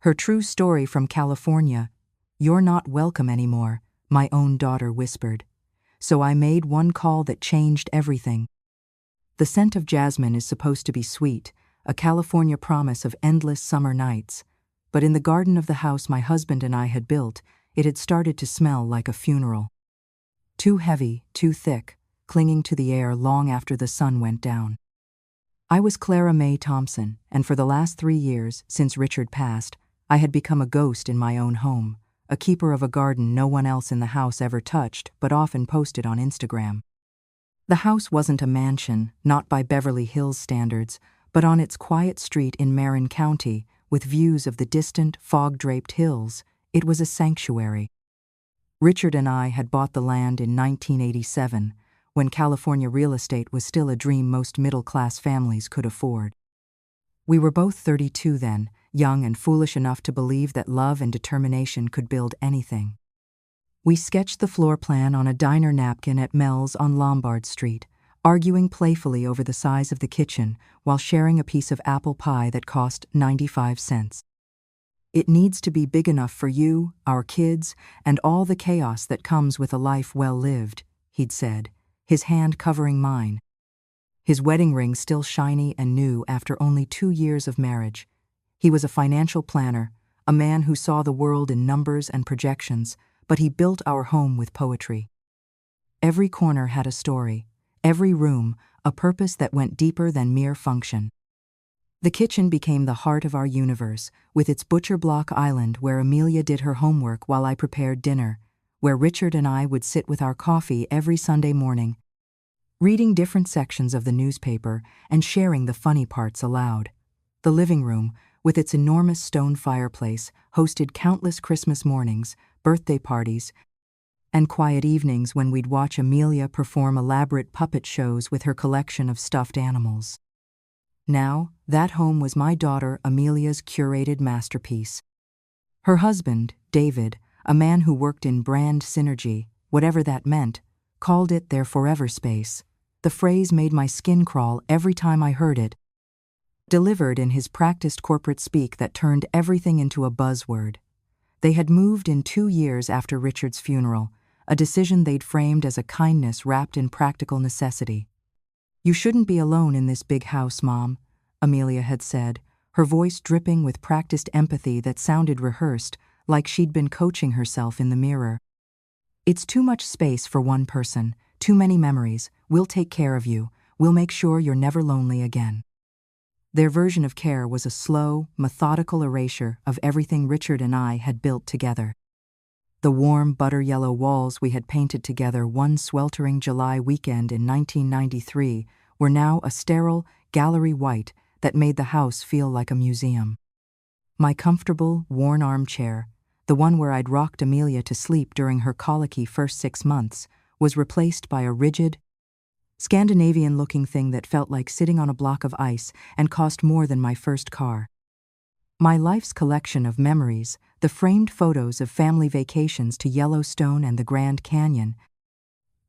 Her true story from California. "You're not welcome anymore," my own daughter whispered. So I made one call that changed everything. The scent of jasmine is supposed to be sweet, a California promise of endless summer nights. But in the garden of the house my husband and I had built, it had started to smell like a funeral. Too heavy, too thick, clinging to the air long after the sun went down. I was Clara May Thompson, and for the last 3 years, since Richard passed, I had become a ghost in my own home, a keeper of a garden no one else in the house ever touched but often posted on Instagram. The house wasn't a mansion, not by Beverly Hills standards, but on its quiet street in Marin County, with views of the distant, fog-draped hills, it was a sanctuary. Richard and I had bought the land in 1987, when California real estate was still a dream most middle-class families could afford. We were both 32 then, young and foolish enough to believe that love and determination could build anything. We sketched the floor plan on a diner napkin at Mel's on Lombard Street, arguing playfully over the size of the kitchen while sharing a piece of apple pie that cost 95 cents. "It needs to be big enough for you, our kids, and all the chaos that comes with a life well lived," he'd said, his hand covering mine. His wedding ring still shiny and new after only 2 years of marriage. He was a financial planner, a man who saw the world in numbers and projections, but he built our home with poetry. Every corner had a story, every room a purpose that went deeper than mere function. The kitchen became the heart of our universe, with its butcher block island where Amelia did her homework while I prepared dinner, where Richard and I would sit with our coffee every Sunday morning, reading different sections of the newspaper and sharing the funny parts aloud. The living room, with its enormous stone fireplace, hosted countless Christmas mornings, birthday parties, and quiet evenings when we'd watch Amelia perform elaborate puppet shows with her collection of stuffed animals. Now, that home was my daughter Amelia's curated masterpiece. Her husband, David, a man who worked in brand synergy, whatever that meant, called it their forever space. The phrase made my skin crawl every time I heard it, delivered in his practiced corporate speak that turned everything into a buzzword. They had moved in 2 years after Richard's funeral, a decision they'd framed as a kindness wrapped in practical necessity. "You shouldn't be alone in this big house, Mom," Amelia had said, her voice dripping with practiced empathy that sounded rehearsed, like she'd been coaching herself in the mirror. "It's too much space for one person, too many memories. We'll take care of you. We'll make sure you're never lonely again." Their version of care was a slow, methodical erasure of everything Richard and I had built together. The warm, butter-yellow walls we had painted together one sweltering July weekend in 1993 were now a sterile, gallery white that made the house feel like a museum. My comfortable, worn armchair, the one where I'd rocked Amelia to sleep during her colicky first 6 months, was replaced by a rigid, Scandinavian-looking thing that felt like sitting on a block of ice and cost more than my first car. My life's collection of memories, the framed photos of family vacations to Yellowstone and the Grand Canyon,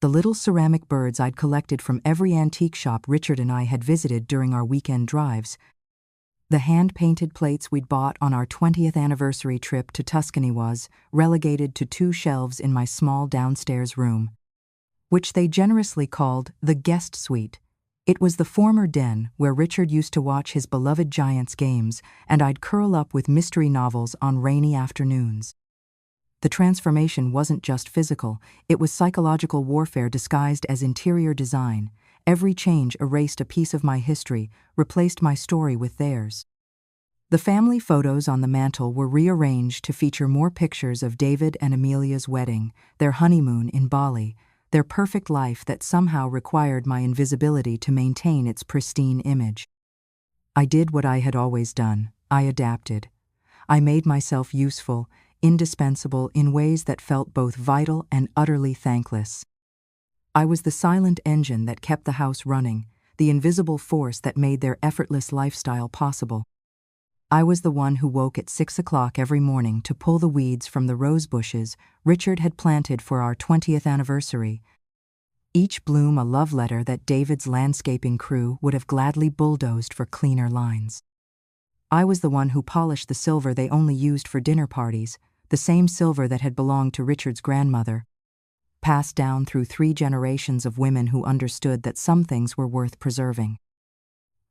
the little ceramic birds I'd collected from every antique shop Richard and I had visited during our weekend drives, the hand-painted plates we'd bought on our 20th anniversary trip to Tuscany was relegated to 2 shelves in my small downstairs room, which they generously called the guest suite. It was the former den where Richard used to watch his beloved Giants games, and I'd curl up with mystery novels on rainy afternoons. The transformation wasn't just physical, it was psychological warfare disguised as interior design. Every change erased a piece of my history, replaced my story with theirs. The family photos on the mantel were rearranged to feature more pictures of David and Amelia's wedding, their honeymoon in Bali, their perfect life that somehow required my invisibility to maintain its pristine image. I did what I had always done. I adapted. I made myself useful, indispensable in ways that felt both vital and utterly thankless. I was the silent engine that kept the house running, the invisible force that made their effortless lifestyle possible. I was the one who woke at 6 o'clock every morning to pull the weeds from the rose bushes Richard had planted for our 20th anniversary, each bloom a love letter that David's landscaping crew would have gladly bulldozed for cleaner lines. I was the one who polished the silver they only used for dinner parties, the same silver that had belonged to Richard's grandmother, passed down through 3 generations of women who understood that some things were worth preserving.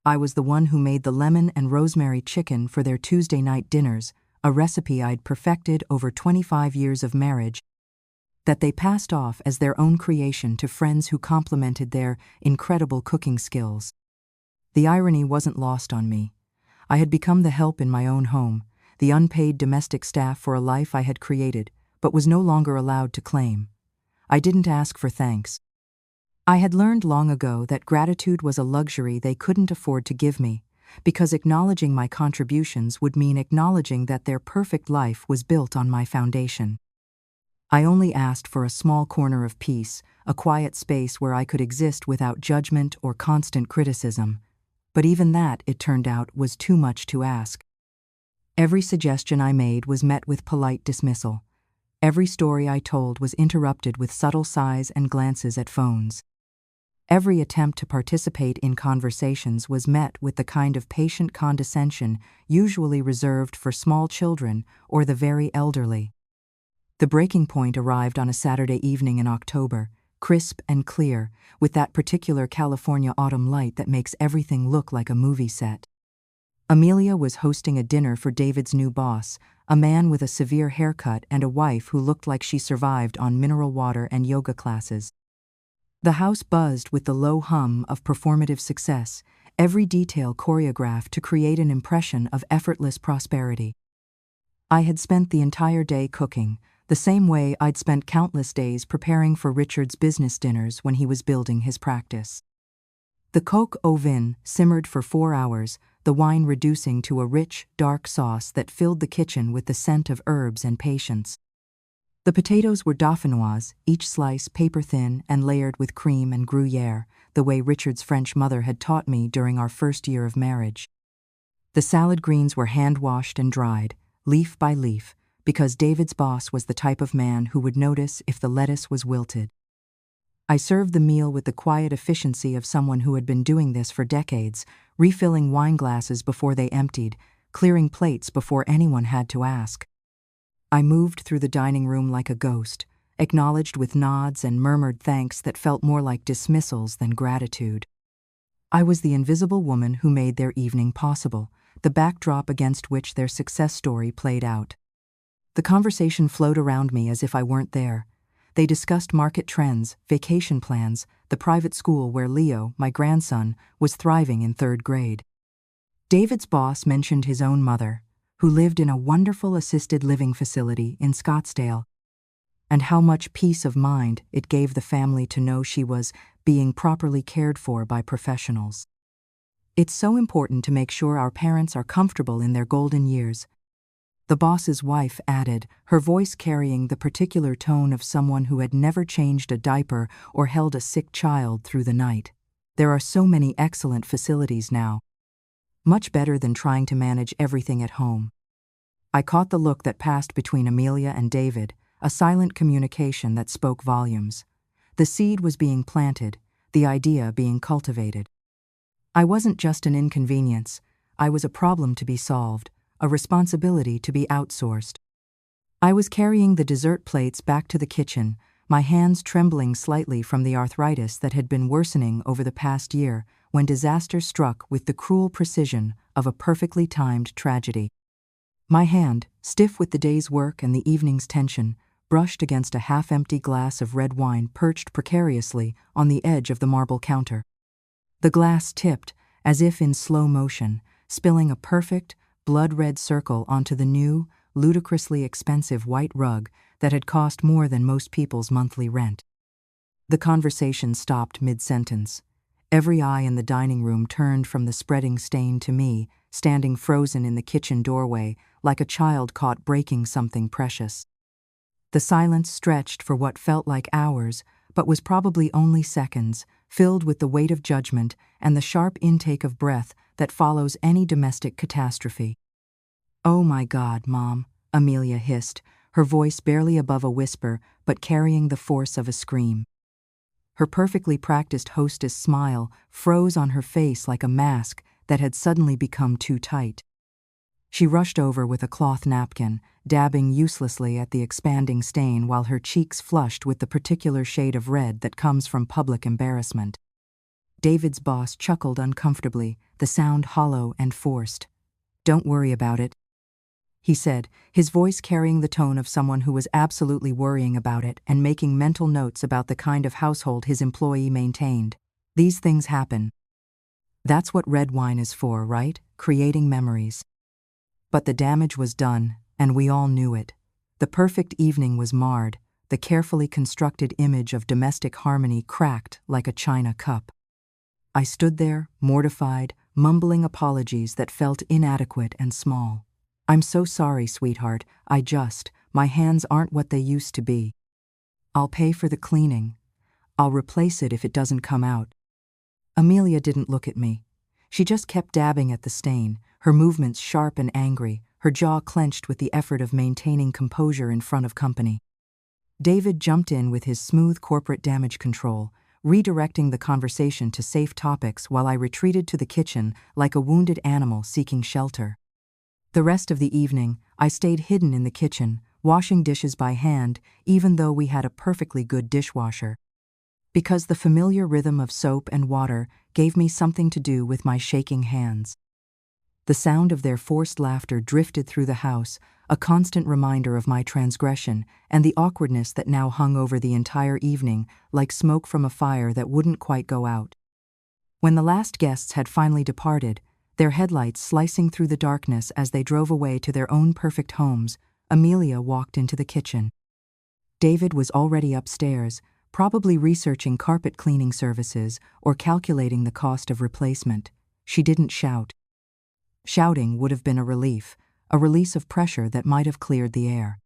I was the one who made the lemon and rosemary chicken for their Tuesday night dinners, a recipe I'd perfected over 25 years of marriage, that they passed off as their own creation to friends who complimented their incredible cooking skills. The irony wasn't lost on me. I had become the help in my own home, the unpaid domestic staff for a life I had created, but was no longer allowed to claim. I didn't ask for thanks. I had learned long ago that gratitude was a luxury they couldn't afford to give me, because acknowledging my contributions would mean acknowledging that their perfect life was built on my foundation. I only asked for a small corner of peace, a quiet space where I could exist without judgment or constant criticism. But even that, it turned out, was too much to ask. Every suggestion I made was met with polite dismissal. Every story I told was interrupted with subtle sighs and glances at phones. Every attempt to participate in conversations was met with the kind of patient condescension usually reserved for small children or the very elderly. The breaking point arrived on a Saturday evening in October, crisp and clear, with that particular California autumn light that makes everything look like a movie set. Amelia was hosting a dinner for David's new boss, a man with a severe haircut and a wife who looked like she survived on mineral water and yoga classes. The house buzzed with the low hum of performative success, every detail choreographed to create an impression of effortless prosperity. I had spent the entire day cooking, the same way I'd spent countless days preparing for Richard's business dinners when he was building his practice. The coq au vin simmered for 4 hours, the wine reducing to a rich, dark sauce that filled the kitchen with the scent of herbs and patience. The potatoes were dauphinoise, each slice paper-thin and layered with cream and Gruyère, the way Richard's French mother had taught me during our first year of marriage. The salad greens were hand-washed and dried, leaf by leaf, because David's boss was the type of man who would notice if the lettuce was wilted. I served the meal with the quiet efficiency of someone who had been doing this for decades, refilling wine glasses before they emptied, clearing plates before anyone had to ask. I moved through the dining room like a ghost, acknowledged with nods and murmured thanks that felt more like dismissals than gratitude. I was the invisible woman who made their evening possible, the backdrop against which their success story played out. The conversation flowed around me as if I weren't there. They discussed market trends, vacation plans, the private school where Leo, my grandson, was thriving in 3rd grade. David's boss mentioned his own mother, who lived in a wonderful assisted living facility in Scottsdale, and how much peace of mind it gave the family to know she was being properly cared for by professionals. It's so important to make sure our parents are comfortable in their golden years, the boss's wife added, her voice carrying the particular tone of someone who had never changed a diaper or held a sick child through the night. There are so many excellent facilities now. Much better than trying to manage everything at home. I caught the look that passed between Amelia and David, a silent communication that spoke volumes. The seed was being planted, the idea being cultivated. I wasn't just an inconvenience, I was a problem to be solved, a responsibility to be outsourced. I was carrying the dessert plates back to the kitchen, my hands trembling slightly from the arthritis that had been worsening over the past year when disaster struck with the cruel precision of a perfectly timed tragedy. My hand, stiff with the day's work and the evening's tension, brushed against a half-empty glass of red wine perched precariously on the edge of the marble counter. The glass tipped, as if in slow motion, spilling a perfect, blood-red circle onto the new, ludicrously expensive white rug that had cost more than most people's monthly rent. The conversation stopped mid-sentence. Every eye in the dining room turned from the spreading stain to me, standing frozen in the kitchen doorway like a child caught breaking something precious. The silence stretched for what felt like hours, but was probably only seconds, filled with the weight of judgment and the sharp intake of breath that follows any domestic catastrophe. "Oh my God, Mom," Amelia hissed, her voice barely above a whisper but carrying the force of a scream. Her perfectly practiced hostess smile froze on her face like a mask that had suddenly become too tight. She rushed over with a cloth napkin, dabbing uselessly at the expanding stain while her cheeks flushed with the particular shade of red that comes from public embarrassment. David's boss chuckled uncomfortably, the sound hollow and forced. "Don't worry about it," he said, his voice carrying the tone of someone who was absolutely worrying about it and making mental notes about the kind of household his employee maintained. "These things happen. That's what red wine is for, right? Creating memories." But the damage was done, and we all knew it. The perfect evening was marred, the carefully constructed image of domestic harmony cracked like a china cup. I stood there, mortified, mumbling apologies that felt inadequate and small. "I'm so sorry, sweetheart, my hands aren't what they used to be. I'll pay for the cleaning. I'll replace it if it doesn't come out." Amelia didn't look at me. She just kept dabbing at the stain, her movements sharp and angry, her jaw clenched with the effort of maintaining composure in front of company. David jumped in with his smooth corporate damage control, redirecting the conversation to safe topics while I retreated to the kitchen like a wounded animal seeking shelter. The rest of the evening, I stayed hidden in the kitchen, washing dishes by hand, even though we had a perfectly good dishwasher. Because the familiar rhythm of soap and water gave me something to do with my shaking hands. The sound of their forced laughter drifted through the house, a constant reminder of my transgression and the awkwardness that now hung over the entire evening like smoke from a fire that wouldn't quite go out. When the last guests had finally departed, their headlights slicing through the darkness as they drove away to their own perfect homes, Amelia walked into the kitchen. David was already upstairs, probably researching carpet cleaning services or calculating the cost of replacement. She didn't shout. Shouting would have been a release of pressure that might have cleared the air.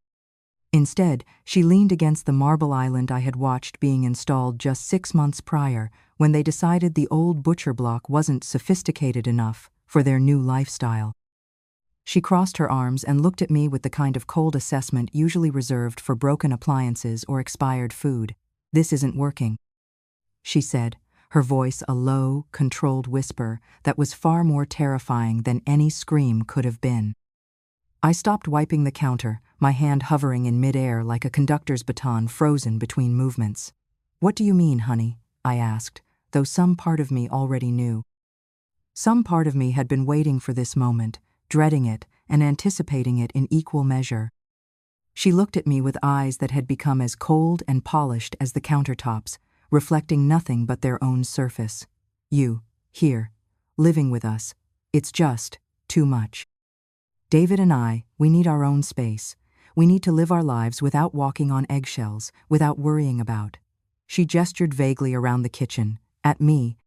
Instead, she leaned against the marble island I had watched being installed just 6 months prior when they decided the old butcher block wasn't sophisticated enough for their new lifestyle. She crossed her arms and looked at me with the kind of cold assessment usually reserved for broken appliances or expired food. "This isn't working," she said, her voice a low, controlled whisper that was far more terrifying than any scream could have been. I stopped wiping the counter, my hand hovering in midair like a conductor's baton frozen between movements. "What do you mean, honey?" I asked, though some part of me already knew. Some part of me had been waiting for this moment, dreading it and anticipating it in equal measure. She looked at me with eyes that had become as cold and polished as the countertops, reflecting nothing but their own surface. "You, here, living with us, it's just too much. David and we need our own space. We need to live our lives without walking on eggshells, without worrying about." She gestured vaguely around the kitchen, at me,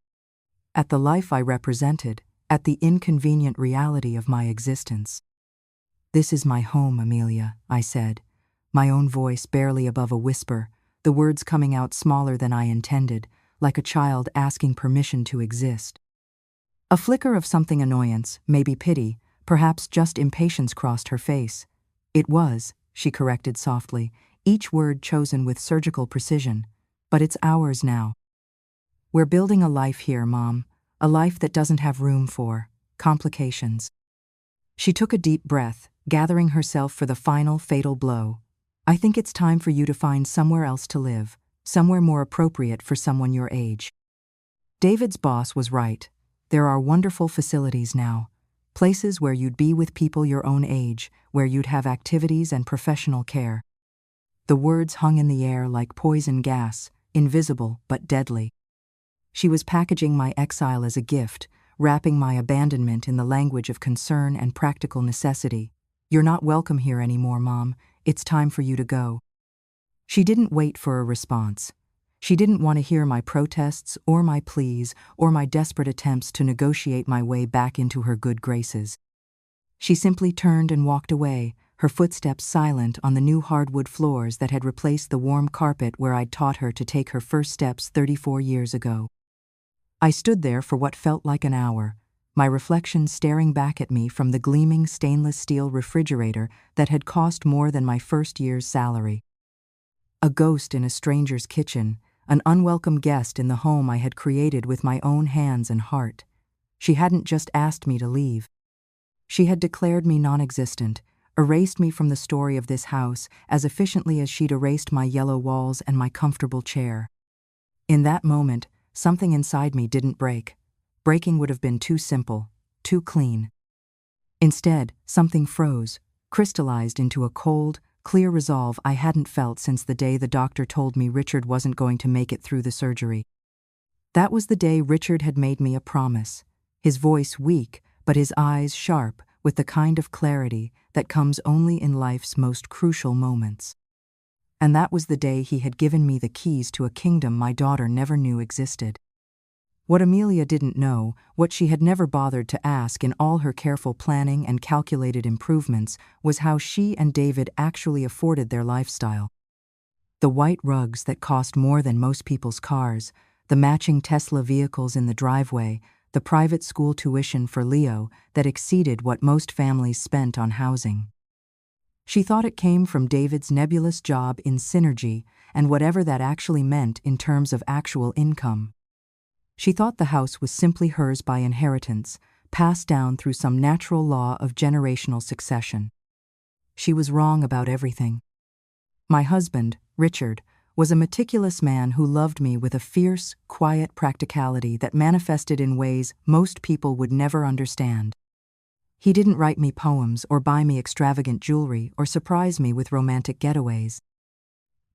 at the life I represented, at the inconvenient reality of my existence. "This is my home, Amelia," I said, my own voice barely above a whisper, the words coming out smaller than I intended, like a child asking permission to exist. A flicker of something annoyance, maybe pity, perhaps just impatience crossed her face. "It was," she corrected softly, each word chosen with surgical precision. "But it's ours now. We're building a life here, Mom, a life that doesn't have room for complications." She took a deep breath, gathering herself for the final fatal blow. "I think it's time for you to find somewhere else to live, somewhere more appropriate for someone your age." David's boss was right. There are wonderful facilities now. Places where you'd be with people your own age, where you'd have activities and professional care. The words hung in the air like poison gas, invisible but deadly. She was packaging my exile as a gift, wrapping my abandonment in the language of concern and practical necessity. "You're not welcome here anymore, Mom. It's time for you to go." She didn't wait for a response. She didn't want to hear my protests or my pleas or my desperate attempts to negotiate my way back into her good graces. She simply turned and walked away, her footsteps silent on the new hardwood floors that had replaced the warm carpet where I'd taught her to take her first steps 34 years ago. I stood there for what felt like an hour, my reflection staring back at me from the gleaming stainless steel refrigerator that had cost more than my first year's salary. A ghost in a stranger's kitchen, an unwelcome guest in the home I had created with my own hands and heart. She hadn't just asked me to leave. She had declared me non-existent, erased me from the story of this house as efficiently as she'd erased my yellow walls and my comfortable chair. In that moment, something inside me didn't break. Breaking would have been too simple, too clean. Instead, something froze, crystallized into a cold, clear resolve I hadn't felt since the day the doctor told me Richard wasn't going to make it through the surgery. That was the day Richard had made me a promise, his voice weak, but his eyes sharp, with the kind of clarity that comes only in life's most crucial moments. And that was the day he had given me the keys to a kingdom my daughter never knew existed. What Amelia didn't know, what she had never bothered to ask in all her careful planning and calculated improvements, was how she and David actually afforded their lifestyle. The white rugs that cost more than most people's cars, the matching Tesla vehicles in the driveway, the private school tuition for Leo that exceeded what most families spent on housing. She thought it came from David's nebulous job in Synergy and whatever that actually meant in terms of actual income. She thought the house was simply hers by inheritance, passed down through some natural law of generational succession. She was wrong about everything. My husband, Richard, was a meticulous man who loved me with a fierce, quiet practicality that manifested in ways most people would never understand. He didn't write me poems or buy me extravagant jewelry or surprise me with romantic getaways.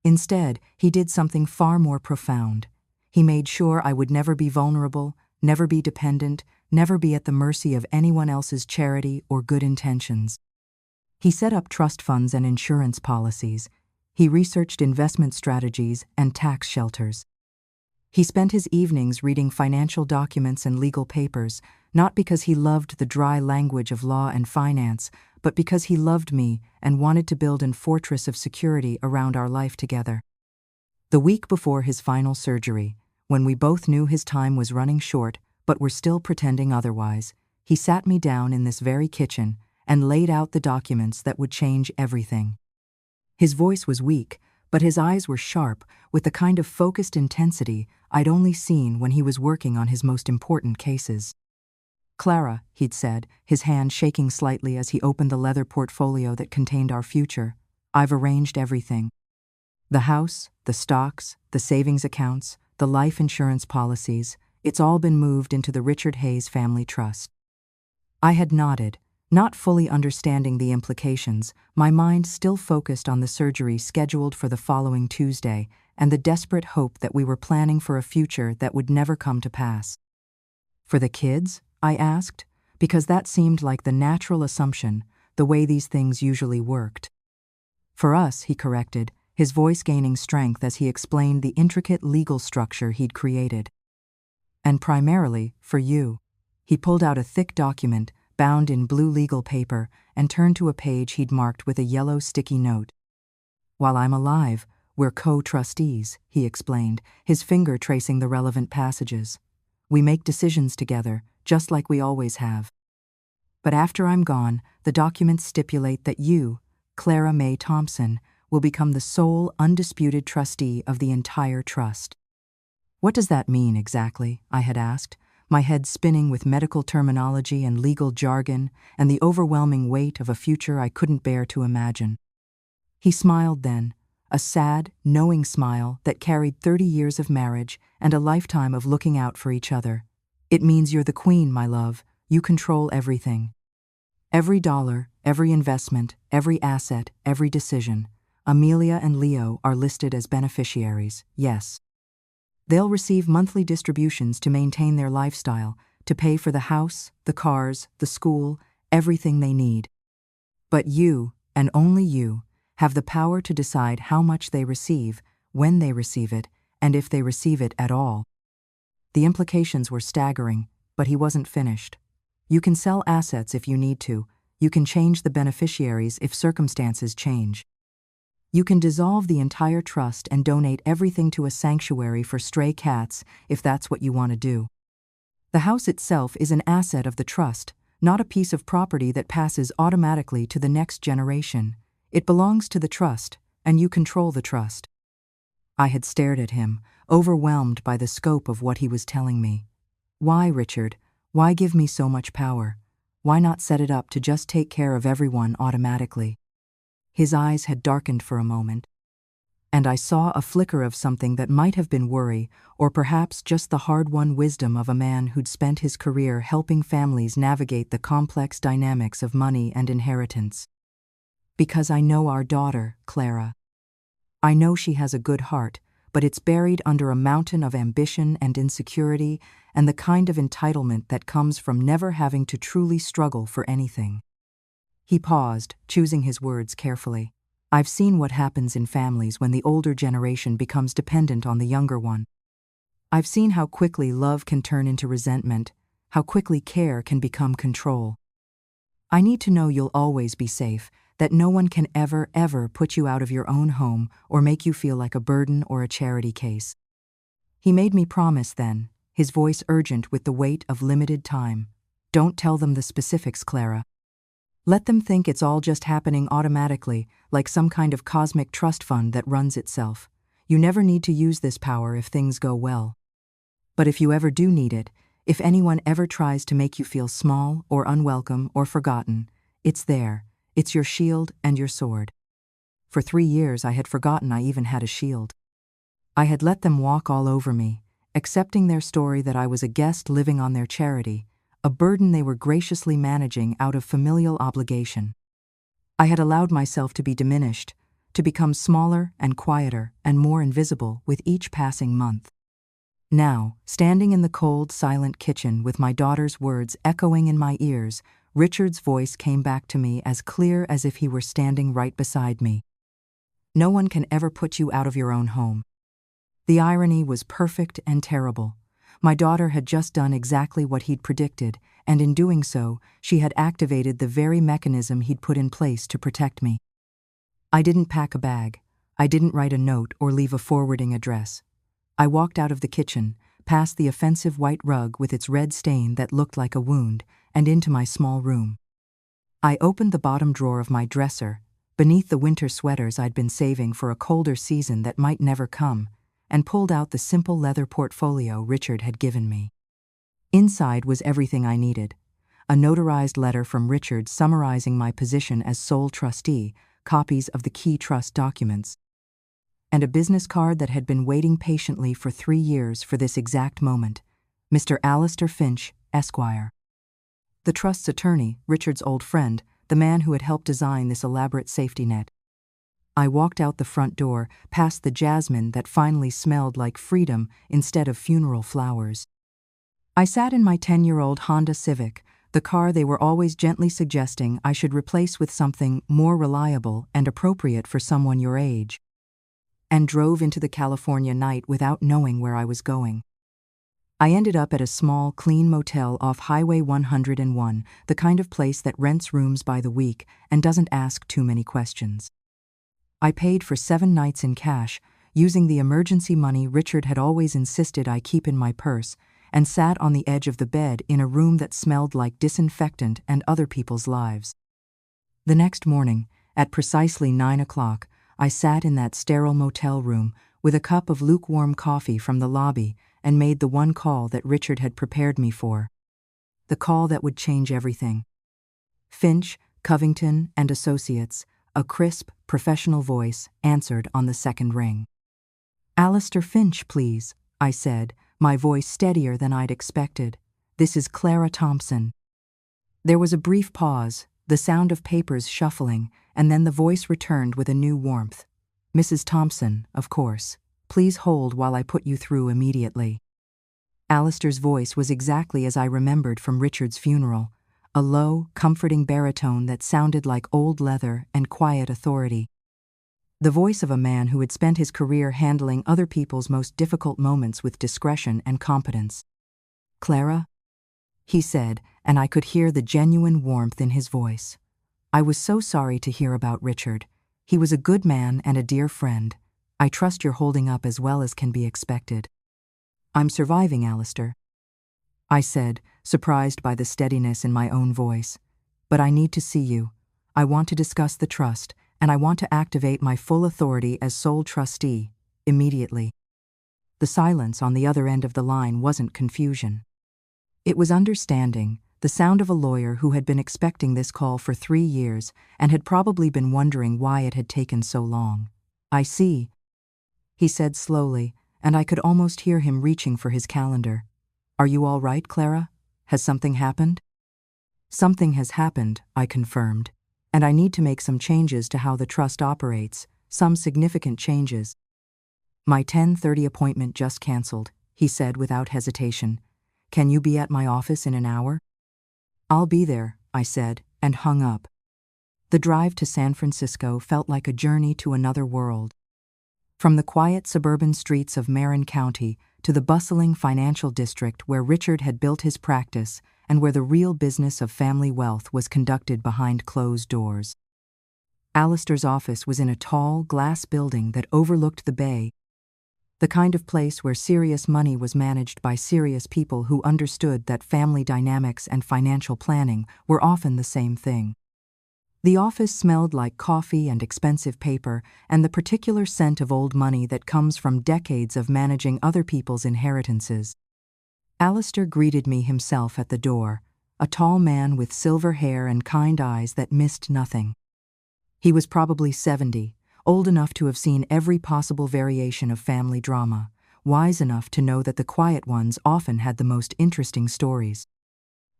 Instead, he did something far more profound. He made sure I would never be vulnerable, never be dependent, never be at the mercy of anyone else's charity or good intentions. He set up trust funds and insurance policies. He researched investment strategies and tax shelters. He spent his evenings reading financial documents and legal papers, not because he loved the dry language of law and finance, but because he loved me and wanted to build a fortress of security around our life together. The week before his final surgery, when we both knew his time was running short but were still pretending otherwise, he sat me down in this very kitchen and laid out the documents that would change everything. His voice was weak, but his eyes were sharp, with the kind of focused intensity I'd only seen when he was working on his most important cases. "Clara," he'd said, his hand shaking slightly as he opened the leather portfolio that contained our future, "I've arranged everything. The house, the stocks, the savings accounts, the life insurance policies, it's all been moved into the Richard Hayes Family Trust." I had nodded, not fully understanding the implications, my mind still focused on the surgery scheduled for the following Tuesday and the desperate hope that we were planning for a future that would never come to pass. "For the kids?" I asked, because that seemed like the natural assumption, the way these things usually worked. "For us," he corrected, his voice gaining strength as he explained the intricate legal structure he'd created. "And primarily, for you." He pulled out a thick document, bound in blue legal paper, and turned to a page he'd marked with a yellow sticky note. "While I'm alive, we're co-trustees," he explained, his finger tracing the relevant passages. "We make decisions together, just like we always have. But after I'm gone, the documents stipulate that you, Clara May Thompson, will become the sole undisputed trustee of the entire trust." "What does that mean exactly?" I had asked, my head spinning with medical terminology and legal jargon and the overwhelming weight of a future I couldn't bear to imagine. He smiled then, a sad, knowing smile that carried 30 years of marriage and a lifetime of looking out for each other. "It means you're the queen, my love. You control everything. Every dollar, every investment, every asset, every decision. Amelia and Leo are listed as beneficiaries, yes. They'll receive monthly distributions to maintain their lifestyle, to pay for the house, the cars, the school, everything they need. But you, and only you, have the power to decide how much they receive, when they receive it, and if they receive it at all." The implications were staggering, but he wasn't finished. "You can sell assets if you need to. You can change the beneficiaries if circumstances change. You can dissolve the entire trust and donate everything to a sanctuary for stray cats if that's what you want to do. The house itself is an asset of the trust, not a piece of property that passes automatically to the next generation. It belongs to the trust, and you control the trust." I had stared at him, overwhelmed by the scope of what he was telling me. "Why, Richard? Why give me so much power? Why not set it up to just take care of everyone automatically? His eyes had darkened for a moment, and I saw a flicker of something that might have been worry, or perhaps just the hard-won wisdom of a man who'd spent his career helping families navigate the complex dynamics of money and inheritance. Because I know our daughter, Clara. I know she has a good heart, but it's buried under a mountain of ambition and insecurity and the kind of entitlement that comes from never having to truly struggle for anything. He paused, choosing his words carefully. I've seen what happens in families when the older generation becomes dependent on the younger one. I've seen how quickly love can turn into resentment, how quickly care can become control. I need to know you'll always be safe, that no one can ever put you out of your own home or make you feel like a burden or a charity case. He made me promise then, his voice urgent with the weight of limited time. Don't tell them the specifics, Clara. Let them think it's all just happening automatically, like some kind of cosmic trust fund that runs itself. You never need to use this power if things go well. But if you ever do need it, if anyone ever tries to make you feel small or unwelcome or forgotten, it's there. It's your shield and your sword. For 3 years I had forgotten I even had a shield. I had let them walk all over me, accepting their story that I was a guest living on their charity, a burden they were graciously managing out of familial obligation. I had allowed myself to be diminished, to become smaller and quieter and more invisible with each passing month. Now, standing in the cold, silent kitchen with my daughter's words echoing in my ears, Richard's voice came back to me as clear as if he were standing right beside me. No one can ever put you out of your own home. The irony was perfect and terrible. My daughter had just done exactly what he'd predicted, and in doing so, she had activated the very mechanism he'd put in place to protect me. I didn't pack a bag. I didn't write a note or leave a forwarding address. I walked out of the kitchen, past the offensive white rug with its red stain that looked like a wound, and into my small room. I opened the bottom drawer of my dresser, beneath the winter sweaters I'd been saving for a colder season that might never come, and pulled out the simple leather portfolio Richard had given me. Inside was everything I needed: a notarized letter from Richard summarizing my position as sole trustee, copies of the key trust documents, and a business card that had been waiting patiently for 3 years for this exact moment. Mr. Alistair Finch, Esquire. The trust's attorney, Richard's old friend, the man who had helped design this elaborate safety net. I walked out the front door, past the jasmine that finally smelled like freedom instead of funeral flowers. I sat in my 10-year-old Honda Civic, the car they were always gently suggesting I should replace with something more reliable and appropriate for someone your age, and drove into the California night without knowing where I was going. I ended up at a small, clean motel off Highway 101, the kind of place that rents rooms by the week and doesn't ask too many questions. I paid for 7 nights in cash, using the emergency money Richard had always insisted I keep in my purse, and sat on the edge of the bed in a room that smelled like disinfectant and other people's lives. The next morning, at precisely 9 o'clock, I sat in that sterile motel room with a cup of lukewarm coffee from the lobby and made the one call that Richard had prepared me for. The call that would change everything. Finch, Covington, and Associates, a crisp, professional voice, answered on the second ring. "Alistair Finch, please," I said, my voice steadier than I'd expected. "This is Clara Thompson." There was a brief pause, the sound of papers shuffling, and then the voice returned with a new warmth. "Mrs. Thompson, of course. Please hold while I put you through immediately." Alistair's voice was exactly as I remembered from Richard's funeral, a low, comforting baritone that sounded like old leather and quiet authority. The voice of a man who had spent his career handling other people's most difficult moments with discretion and competence. "Clara?" he said, and I could hear the genuine warmth in his voice. "I was so sorry to hear about Richard. He was a good man and a dear friend. I trust you're holding up as well as can be expected." "I'm surviving, Alistair," I said, surprised by the steadiness in my own voice. "But I need to see you. I want to discuss the trust, and I want to activate my full authority as sole trustee, immediately." The silence on the other end of the line wasn't confusion. It was understanding, the sound of a lawyer who had been expecting this call for 3 years and had probably been wondering why it had taken so long. "I see," he said slowly, and I could almost hear him reaching for his calendar. "Are you all right, Clara? Has something happened?" "Something has happened," I confirmed, "and I need to make some changes to how the trust operates, some significant changes." "My 10:30 appointment just canceled," he said without hesitation. "Can you be at my office in an hour?" "I'll be there," I said, and hung up. The drive to San Francisco felt like a journey to another world. From the quiet suburban streets of Marin County to the bustling financial district where Richard had built his practice and where the real business of family wealth was conducted behind closed doors. Alistair's office was in a tall, glass building that overlooked the bay, the kind of place where serious money was managed by serious people who understood that family dynamics and financial planning were often the same thing. The office smelled like coffee and expensive paper and the particular scent of old money that comes from decades of managing other people's inheritances. Alistair greeted me himself at the door, a tall man with silver hair and kind eyes that missed nothing. He was probably 70, old enough to have seen every possible variation of family drama, wise enough to know that the quiet ones often had the most interesting stories.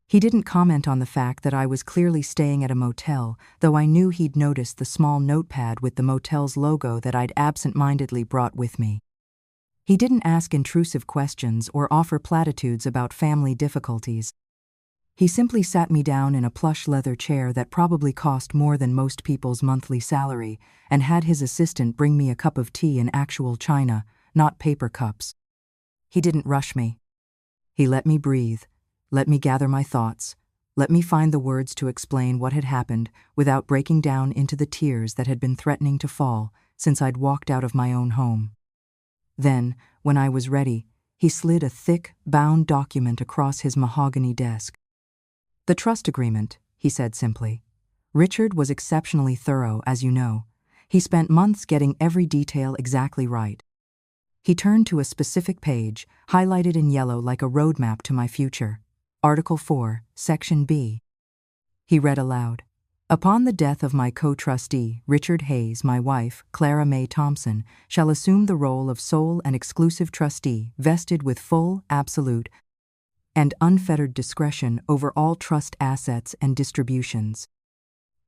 He didn't comment on the fact that I was clearly staying at a motel, though I knew he'd noticed the small notepad with the motel's logo that I'd absent-mindedly brought with me. He didn't ask intrusive questions or offer platitudes about family difficulties. He simply sat me down in a plush leather chair that probably cost more than most people's monthly salary and had his assistant bring me a cup of tea in actual china, not paper cups. He didn't rush me. He let me breathe. Let me gather my thoughts. Let me find the words to explain what had happened without breaking down into the tears that had been threatening to fall since I'd walked out of my own home. Then, when I was ready, he slid a thick, bound document across his mahogany desk. "The trust agreement," he said simply. "Richard was exceptionally thorough, as you know. He spent months getting every detail exactly right." He turned to a specific page, highlighted in yellow like a roadmap to my future. Article 4, Section B. He read aloud. "Upon the death of my co-trustee, Richard Hayes, my wife, Clara May Thompson, shall assume the role of sole and exclusive trustee, vested with full, absolute, and unfettered discretion over all trust assets and distributions."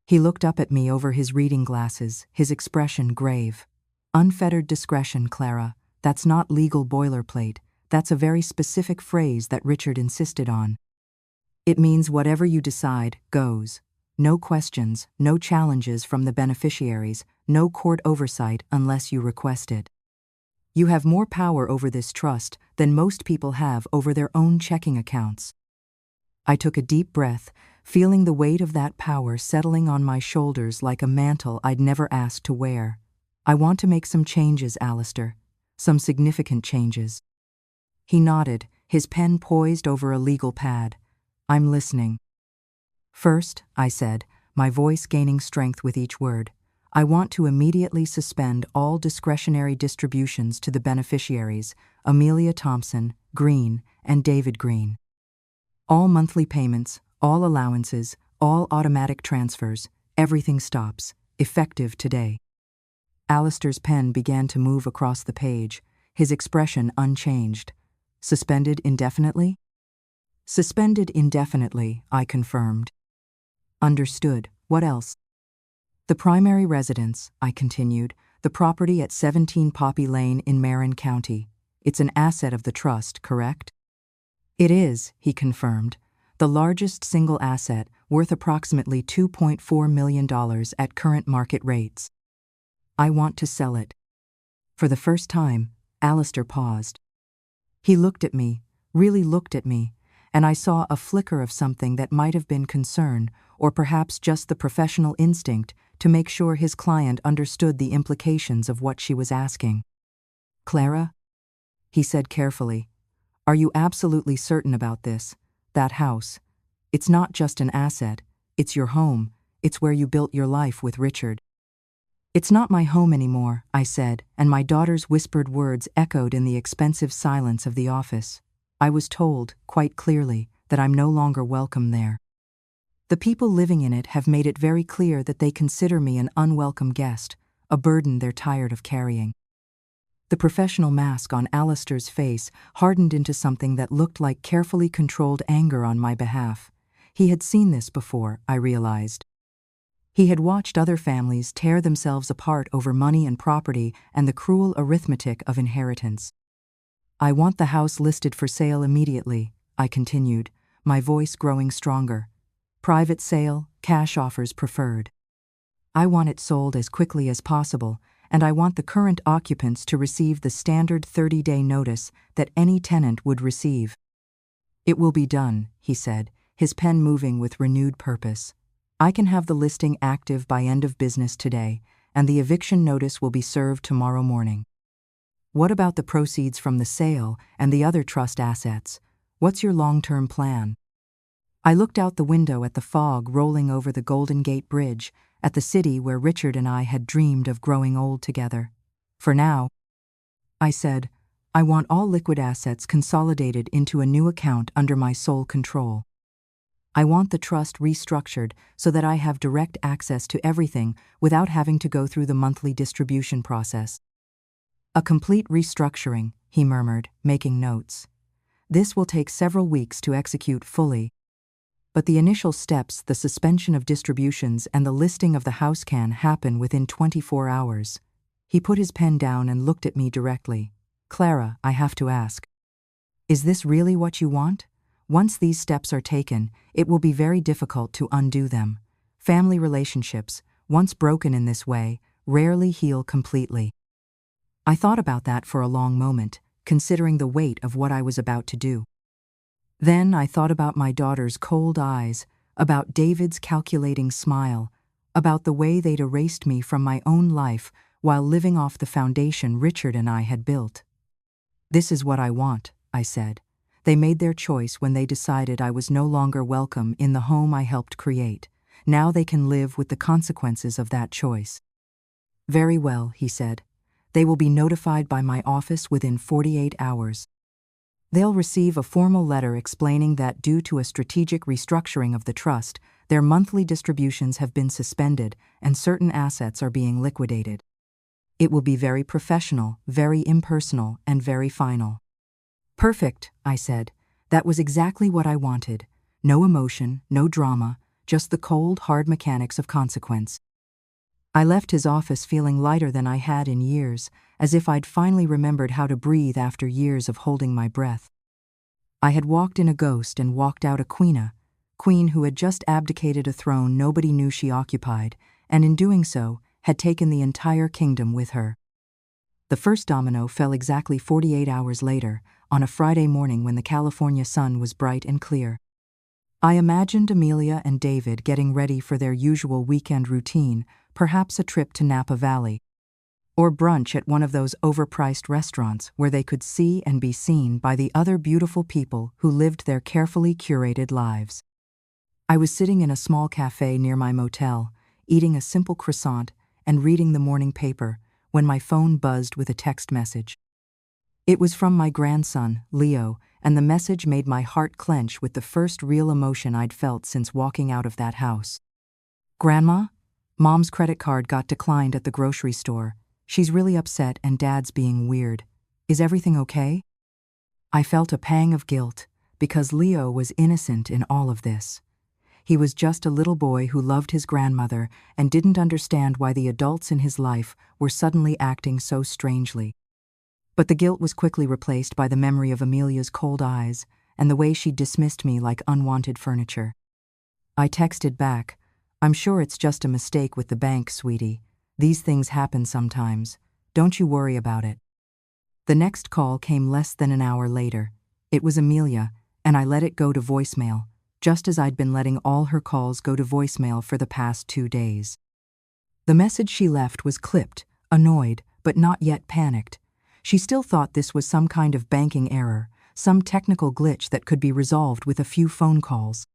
He looked up at me over his reading glasses, his expression grave. "Unfettered discretion, Clara. That's not legal boilerplate. That's a very specific phrase that Richard insisted on. It means whatever you decide goes. No questions, no challenges from the beneficiaries, no court oversight unless you request it. You have more power over this trust than most people have over their own checking accounts." I took a deep breath, feeling the weight of that power settling on my shoulders like a mantle I'd never asked to wear. "I want to make some changes, Alistair. Some significant changes." He nodded, his pen poised over a legal pad. "I'm listening." "First," I said, my voice gaining strength with each word, "I want to immediately suspend all discretionary distributions to the beneficiaries, Amelia Thompson, Green, and David Green. All monthly payments, all allowances, all automatic transfers, everything stops, effective today." Alistair's pen began to move across the page, his expression unchanged. "Suspended indefinitely?" "Suspended indefinitely," I confirmed. "Understood. What else?" "The primary residence," I continued, "the property at 17 Poppy Lane in Marin County. It's an asset of the trust, correct?" "It is," he confirmed. "The largest single asset, worth approximately $2.4 million at current market rates. I want to sell it." For the first time, Alistair paused. He looked at me, really looked at me, and I saw a flicker of something that might have been concern, or perhaps just the professional instinct to make sure his client understood the implications of what she was asking. "Clara," he said carefully, "are you absolutely certain about this? That house. It's not just an asset, it's your home, it's where you built your life with Richard." "It's not my home anymore," I said, and my daughter's whispered words echoed in the expensive silence of the office. "I was told, quite clearly, that I'm no longer welcome there. The people living in it have made it very clear that they consider me an unwelcome guest, a burden they're tired of carrying. The professional mask on Alistair's face hardened into something that looked like carefully controlled anger on my behalf. He had seen this before, I realized. He had watched other families tear themselves apart over money and property and the cruel arithmetic of inheritance. "I want the house listed for sale immediately," I continued, my voice growing stronger. "Private sale, cash offers preferred. I want it sold as quickly as possible, and I want the current occupants to receive the standard 30-day notice that any tenant would receive." "It will be done," he said, his pen moving with renewed purpose. "I can have the listing active by end of business today, and the eviction notice will be served tomorrow morning." "What about the proceeds from the sale and the other trust assets? What's your long-term plan?" I looked out the window at the fog rolling over the Golden Gate Bridge, at the city where Richard and I had dreamed of growing old together. "For now," I said, "I want all liquid assets consolidated into a new account under my sole control. I want the trust restructured so that I have direct access to everything without having to go through the monthly distribution process." "A complete restructuring," he murmured, making notes. "This will take several weeks to execute fully. But the initial steps, the suspension of distributions and the listing of the house, can happen within 24 hours. He put his pen down and looked at me directly. "Clara, I have to ask. Is this really what you want? Once these steps are taken, it will be very difficult to undo them. Family relationships, once broken in this way, rarely heal completely." I thought about that for a long moment, considering the weight of what I was about to do. Then I thought about my daughter's cold eyes, about David's calculating smile, about the way they'd erased me from my own life while living off the foundation Richard and I had built. "This is what I want," I said. "They made their choice when they decided I was no longer welcome in the home I helped create. Now they can live with the consequences of that choice." "Very well," he said. "They will be notified by my office within 48 hours. They'll receive a formal letter explaining that due to a strategic restructuring of the trust, their monthly distributions have been suspended and certain assets are being liquidated. It will be very professional, very impersonal, and very final." "Perfect," I said. "That was exactly what I wanted. No emotion, no drama, just the cold, hard mechanics of consequence." I left his office feeling lighter than I had in years, as if I'd finally remembered how to breathe after years of holding my breath. I had walked in a ghost and walked out a queen who had just abdicated a throne nobody knew she occupied, and in doing so, had taken the entire kingdom with her. The first domino fell exactly 48 hours later, on a Friday morning when the California sun was bright and clear. I imagined Amelia and David getting ready for their usual weekend routine, perhaps a trip to Napa Valley, or brunch at one of those overpriced restaurants where they could see and be seen by the other beautiful people who lived their carefully curated lives. I was sitting in a small cafe near my motel, eating a simple croissant and reading the morning paper, when my phone buzzed with a text message. It was from my grandson, Leo, and the message made my heart clench with the first real emotion I'd felt since walking out of that house. "Grandma? Mom's credit card got declined at the grocery store. She's really upset and Dad's being weird. Is everything okay?" I felt a pang of guilt, because Leo was innocent in all of this. He was just a little boy who loved his grandmother and didn't understand why the adults in his life were suddenly acting so strangely. But the guilt was quickly replaced by the memory of Amelia's cold eyes and the way she dismissed me like unwanted furniture. I texted back, "I'm sure it's just a mistake with the bank, sweetie. These things happen sometimes. Don't you worry about it." The next call came less than an hour later. It was Amelia, and I let it go to voicemail, just as I'd been letting all her calls go to voicemail for the past 2 days. The message she left was clipped, annoyed, but not yet panicked. She still thought this was some kind of banking error, some technical glitch that could be resolved with a few phone calls.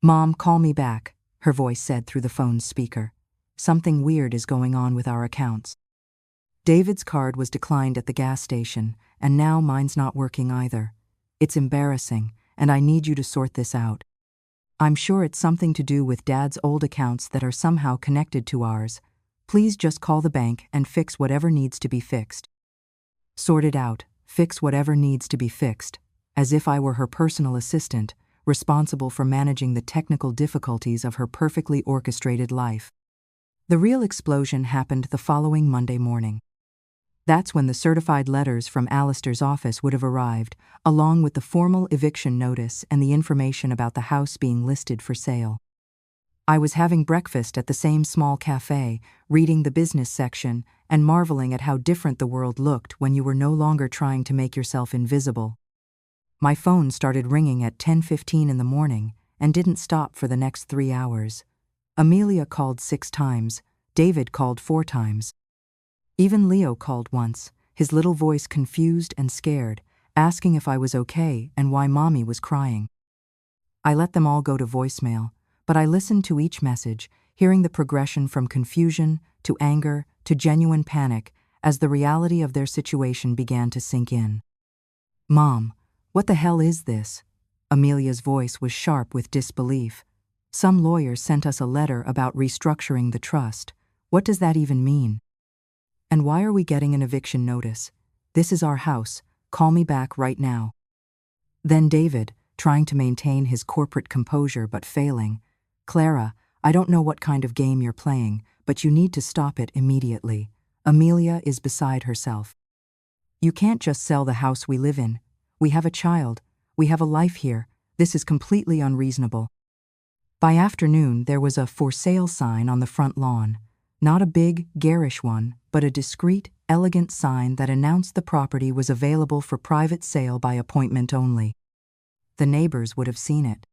"Mom, call me back," her voice said through the phone's speaker. "Something weird is going on with our accounts. David's card was declined at the gas station, and now mine's not working either. It's embarrassing, and I need you to sort this out. I'm sure it's something to do with Dad's old accounts that are somehow connected to ours. Please just call the bank and fix whatever needs to be fixed. Sort it out, fix whatever needs to be fixed, as if I were her personal assistant, responsible for managing the technical difficulties of her perfectly orchestrated life. The real explosion happened the following Monday morning. That's when the certified letters from Alistair's office would have arrived, along with the formal eviction notice and the information about the house being listed for sale. I was having breakfast at the same small cafe, reading the business section, and marveling at how different the world looked when you were no longer trying to make yourself invisible. My phone started ringing at 10:15 in the morning and didn't stop for the next 3 hours. Amelia called 6 times, David called 4 times. Even Leo called once, his little voice confused and scared, asking if I was okay and why Mommy was crying. I let them all go to voicemail, but I listened to each message, hearing the progression from confusion to anger to genuine panic as the reality of their situation began to sink in. "Mom, what the hell is this?" Amelia's voice was sharp with disbelief. "Some lawyer sent us a letter about restructuring the trust. What does that even mean? And why are we getting an eviction notice? This is our house. Call me back right now." Then David, trying to maintain his corporate composure but failing, "Clara, I don't know what kind of game you're playing, but you need to stop it immediately. Amelia is beside herself. You can't just sell the house we live in. We have a child. We have a life here. This is completely unreasonable." By afternoon, there was a "for sale" sign on the front lawn. Not a big, garish one, but a discreet, elegant sign that announced the property was available for private sale by appointment only. The neighbors would have seen it.